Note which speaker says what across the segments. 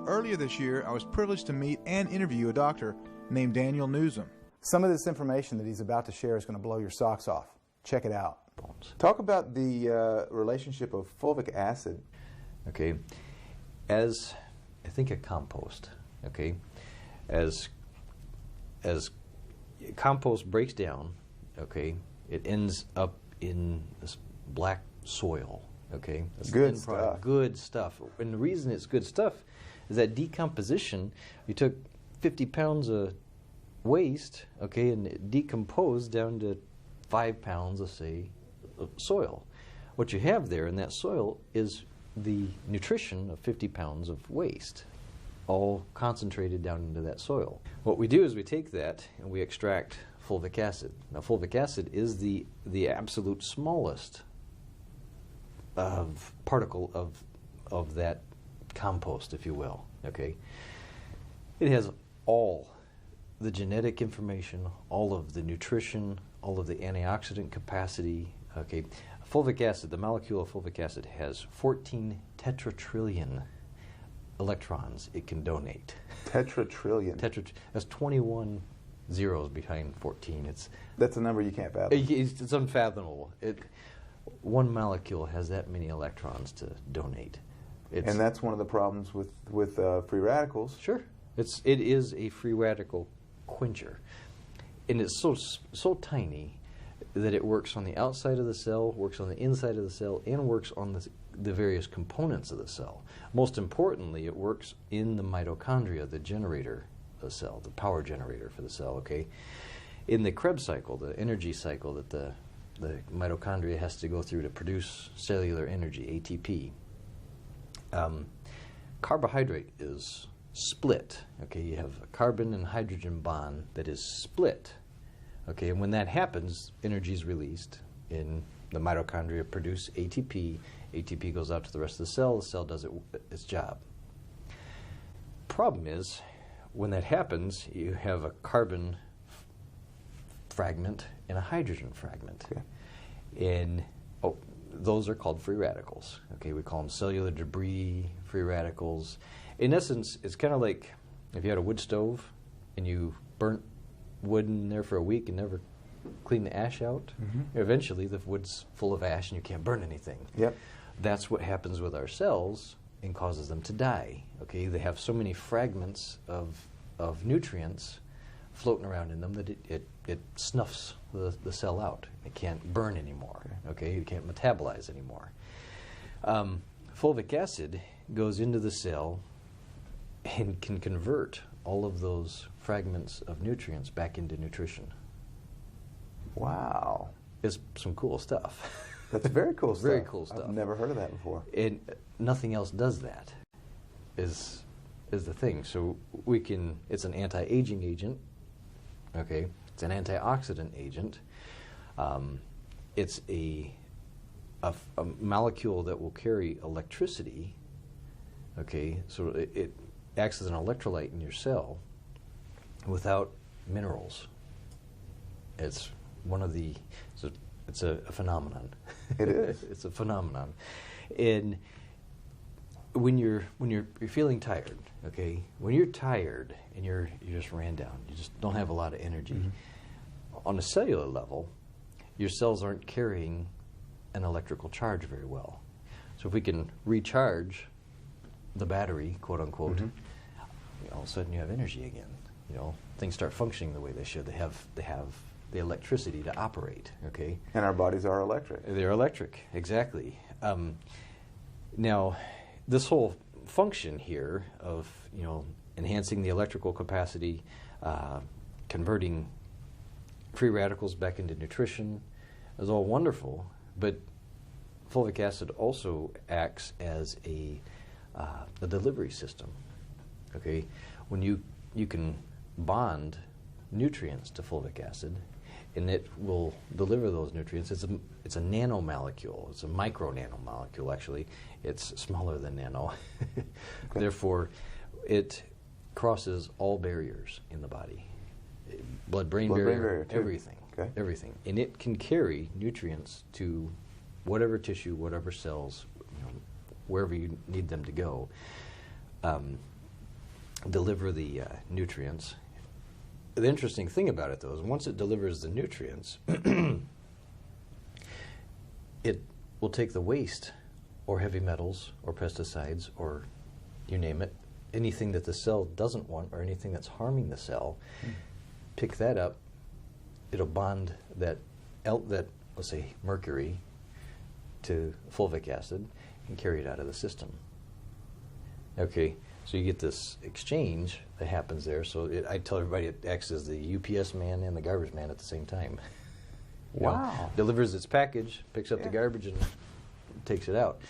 Speaker 1: Earlier this year, I was privileged to meet and interview a doctor named Daniel Newsom.
Speaker 2: Some of this information that he's about to share is going to blow your socks off. Check it out.
Speaker 3: Talk about the relationship of fulvic acid.
Speaker 4: Okay, as I think a compost, okay, as compost breaks down, okay, it ends up in this black soil, okay? That's
Speaker 3: good stuff.
Speaker 4: Good stuff. And the reason it's good stuff is that decomposition, you took 50 pounds of waste, okay, and it decomposed down to 5 pounds of, say, of soil. What you have there in that soil is the nutrition of 50 pounds of waste, all concentrated down into that soil. What we do is we take that and we extract fulvic acid. Now, fulvic acid is the absolute smallest particle of that compost, if you will. Okay, it has all the genetic information, all of the nutrition, all of the antioxidant capacity. Okay, fulvic acid, the molecule of fulvic acid, has 14 tetratrillion electrons it can donate.
Speaker 3: Tetratrillion.
Speaker 4: That's 21 zeros behind 14.
Speaker 3: That's a number you can't fathom.
Speaker 4: It's unfathomable. One molecule has that many electrons to donate.
Speaker 3: And that's one of the problems with free radicals.
Speaker 4: Sure. It is a free radical quencher. And it's so tiny that it works on the outside of the cell, works on the inside of the cell, and works on the various components of the cell. Most importantly, it works in the mitochondria, the generator of the cell, the power generator for the cell, okay? In the Krebs cycle, the energy cycle that the mitochondria has to go through to produce cellular energy, ATP, carbohydrate is split, okay? You have a carbon and hydrogen bond that is split, okay? And when that happens, energy is released in the mitochondria, produce ATP. ATP goes out to the rest of the cell does its job. Problem is, when that happens, you have a carbon fragment and a hydrogen fragment. Okay. And those are called free radicals. Okay, we call them cellular debris, free radicals. In essence, it's kind of like if you had a wood stove and you burnt wood in there for a week and never clean the ash out. Mm-hmm. Eventually, the wood's full of ash and you can't burn anything.
Speaker 3: Yep. That's
Speaker 4: what happens with our cells and causes them to die. Okay, they have so many fragments of nutrients floating around in them that it snuffs the cell out. It can't burn anymore. Okay, it can't metabolize anymore. Fulvic acid goes into the cell and can convert all of those fragments of nutrients back into nutrition.
Speaker 3: Wow.
Speaker 4: It's some cool stuff.
Speaker 3: That's very cool stuff.
Speaker 4: Very cool stuff.
Speaker 3: I've never heard of that before.
Speaker 4: And nothing else does that, is the thing. So it's an anti-aging agent, okay? It's an antioxidant agent. It's a molecule that will carry electricity, okay? So it acts as an electrolyte in your cell without minerals. It's one of the, it's a phenomenon.
Speaker 3: It is.
Speaker 4: It's a phenomenon. And when you're feeling tired, okay, when you're tired and you just ran down, you just don't have a lot of energy, mm-hmm. on a cellular level, your cells aren't carrying an electrical charge very well. So if we can recharge the battery, quote unquote, mm-hmm.
Speaker 3: All
Speaker 4: of a sudden you have energy again. Things start functioning the way they should. They have the electricity to operate, okay?
Speaker 3: And our bodies are electric.
Speaker 4: They're electric, exactly. Now, this whole function here of, enhancing the electrical capacity, converting free radicals back into nutrition is all wonderful, but fulvic acid also acts as a delivery system, okay? When you can bond nutrients to fulvic acid, and it will deliver those nutrients. It's a nanomolecule. It's a micro nanomolecule, actually. It's smaller than nano. Okay. Therefore, it crosses all barriers in the body. Blood-brain barrier, everything. Okay. Everything. And it can carry nutrients to whatever tissue, whatever cells, wherever you need them to go. deliver the nutrients. The interesting thing about it, though, is once it delivers the nutrients, it will take the waste or heavy metals or pesticides or you name it, anything that the cell doesn't want or anything that's harming the cell, pick that up. It'll bond that let's say mercury to fulvic acid and carry it out of the system. Okay, so you get this exchange that happens there. So I tell everybody it acts as the UPS man and the garbage man at the same time.
Speaker 3: Wow.
Speaker 4: Delivers its package, picks up the garbage, and takes it out.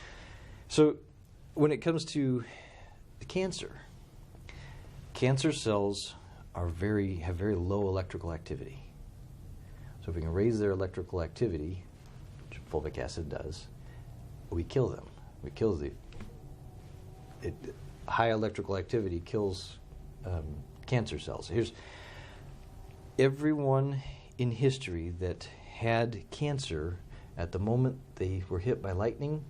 Speaker 4: So when it comes to the cancer cells have very low electrical activity. So if we can raise their electrical activity, which fulvic acid does, we kill them. We kill high electrical activity kills cancer cells. Here's everyone in history that had cancer at the moment they were hit by lightning.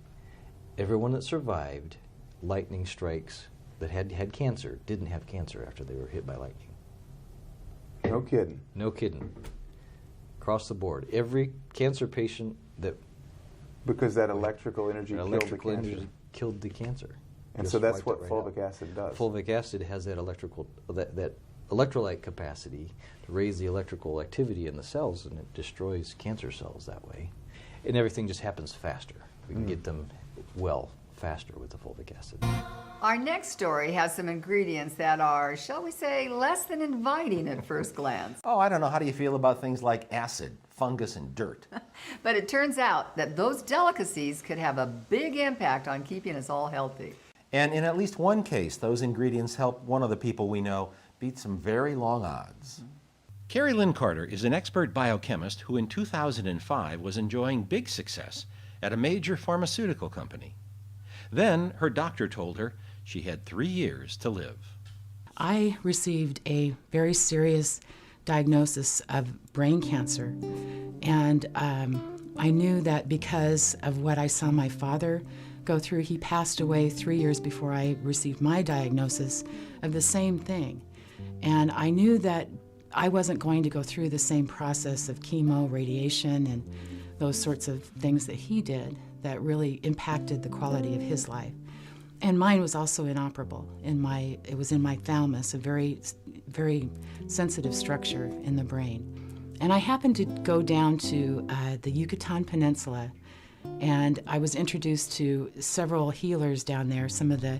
Speaker 4: Everyone that survived lightning strikes that had cancer didn't have cancer after they were hit by lightning.
Speaker 3: No kidding.
Speaker 4: No kidding. Across the board, every cancer patient that
Speaker 3: Because that electrical energy
Speaker 4: killed the cancer.
Speaker 3: And
Speaker 4: Just
Speaker 3: so that's
Speaker 4: wiped
Speaker 3: what
Speaker 4: it right
Speaker 3: fulvic
Speaker 4: out.
Speaker 3: acid does.
Speaker 4: Fulvic acid has that electrolyte capacity to raise the electrical activity in the cells, and it destroys cancer cells that way. And everything just happens faster. We can get them well faster with the fulvic acid.
Speaker 5: Our next story has some ingredients that are, shall we say, less than inviting at first glance.
Speaker 6: Oh, I don't know. How do you feel about things like acid, fungus, and dirt?
Speaker 5: But it turns out that those delicacies could have a big impact on keeping us all healthy.
Speaker 6: And in at least one case, those ingredients help one of the people we know beat some very long odds. Carrie Lynn Carter is an expert biochemist who in 2005 was enjoying big success at a major pharmaceutical company. Then her doctor told her she had 3 years to live.
Speaker 7: I received a very serious diagnosis of brain cancer, and I knew that because of what I saw my father go through. He passed away 3 years before I received my diagnosis of the same thing. And I knew that I wasn't going to go through the same process of chemo, radiation, and those sorts of things that he did that really impacted the quality of his life. And mine was also inoperable. It was in my thalamus, a very, very sensitive structure in the brain. And I happened to go down to the Yucatan Peninsula, and I was introduced to several healers down there, some of the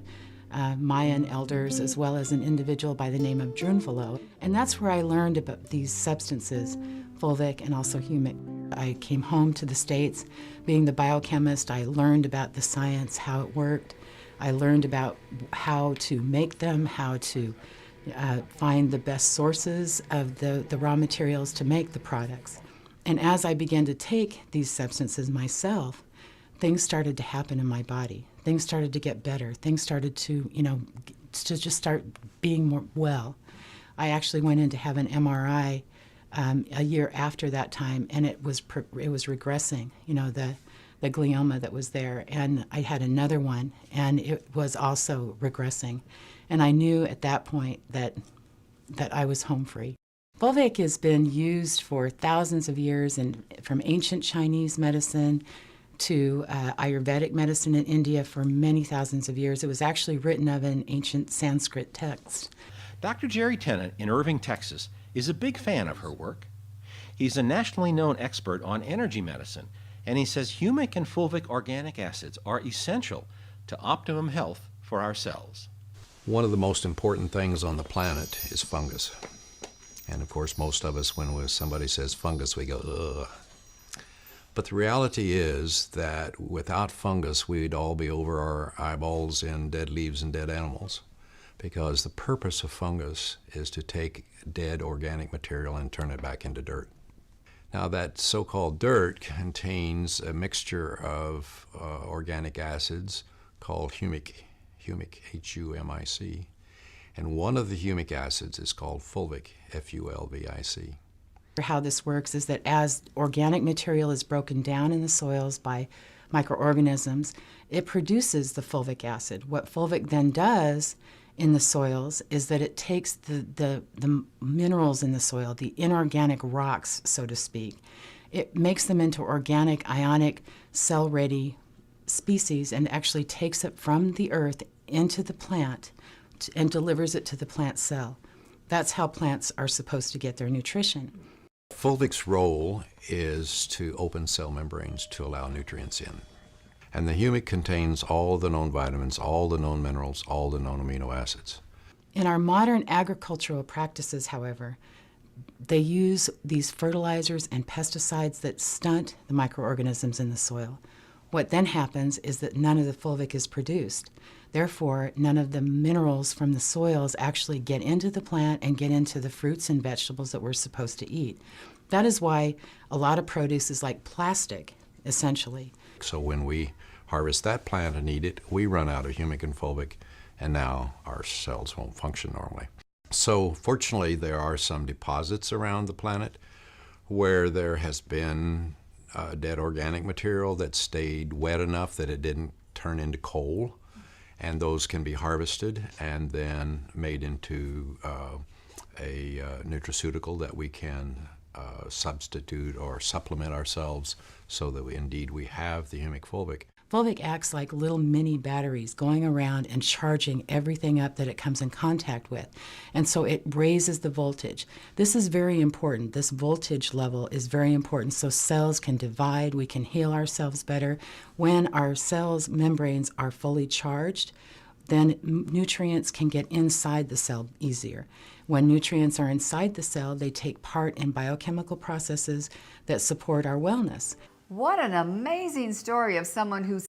Speaker 7: Mayan elders, as well as an individual by the name of Drunvalo. And that's where I learned about these substances, fulvic and also humic. I came home to the States. Being the biochemist, I learned about the science, how it worked. I learned about how to make them, how to find the best sources of the raw materials to make the products. And as I began to take these substances myself, things started to happen in my body. Things started to get better. Things started to, to just start being more well. I actually went in to have an MRI a year after that time, and it was regressing, the glioma that was there. And I had another one, and it was also regressing. And I knew at that point that I was home free. Fulvic has been used for thousands of years, and from ancient Chinese medicine to Ayurvedic medicine in India for many thousands of years. It was actually written of in ancient Sanskrit text.
Speaker 6: Dr. Jerry Tennant in Irving, Texas, is a big fan of her work. He's a nationally known expert on energy medicine, and he says humic and fulvic organic acids are essential to optimum health for our cells.
Speaker 8: One of the most important things on the planet is fungus. And of course, most of us, when somebody says fungus, we go, ugh. But the reality is that without fungus, we'd all be over our eyeballs in dead leaves and dead animals, because the purpose of fungus is to take dead organic material and turn it back into dirt. Now, that so-called dirt contains a mixture of organic acids called humic, H-U-M-I-C, and one of the humic acids is called fulvic, F-U-L-V-I-C.
Speaker 7: How this works is that as organic material is broken down in the soils by microorganisms, it produces the fulvic acid. What fulvic then does in the soils is that it takes the minerals in the soil, the inorganic rocks, so to speak. It makes them into organic, ionic, cell-ready species and actually takes it from the earth into the plant and delivers it to the plant cell. That's how plants are supposed to get their nutrition.
Speaker 8: Fulvic's role is to open cell membranes to allow nutrients in. And the humic contains all the known vitamins, all the known minerals, all the known amino acids.
Speaker 7: In our modern agricultural practices, however, they use these fertilizers and pesticides that stunt the microorganisms in the soil. What then happens is that none of the fulvic is produced. Therefore, none of the minerals from the soils actually get into the plant and get into the fruits and vegetables that we're supposed to eat. That is why a lot of produce is like plastic, essentially.
Speaker 8: So when we harvest that plant and eat it, we run out of humic and fulvic, and now our cells won't function normally. So fortunately, there are some deposits around the planet where there has been dead organic material that stayed wet enough that it didn't turn into coal, and those can be harvested and then made into a nutraceutical that we can substitute or supplement ourselves so that indeed we have the humic fulvic.
Speaker 7: Fulvic acts like little mini batteries going around and charging everything up that it comes in contact with. And so it raises the voltage. This is very important. This voltage level is very important so cells can divide, we can heal ourselves better. When our cells' membranes are fully charged, then nutrients can get inside the cell easier. When nutrients are inside the cell, they take part in biochemical processes that support our wellness.
Speaker 5: What an amazing story of someone who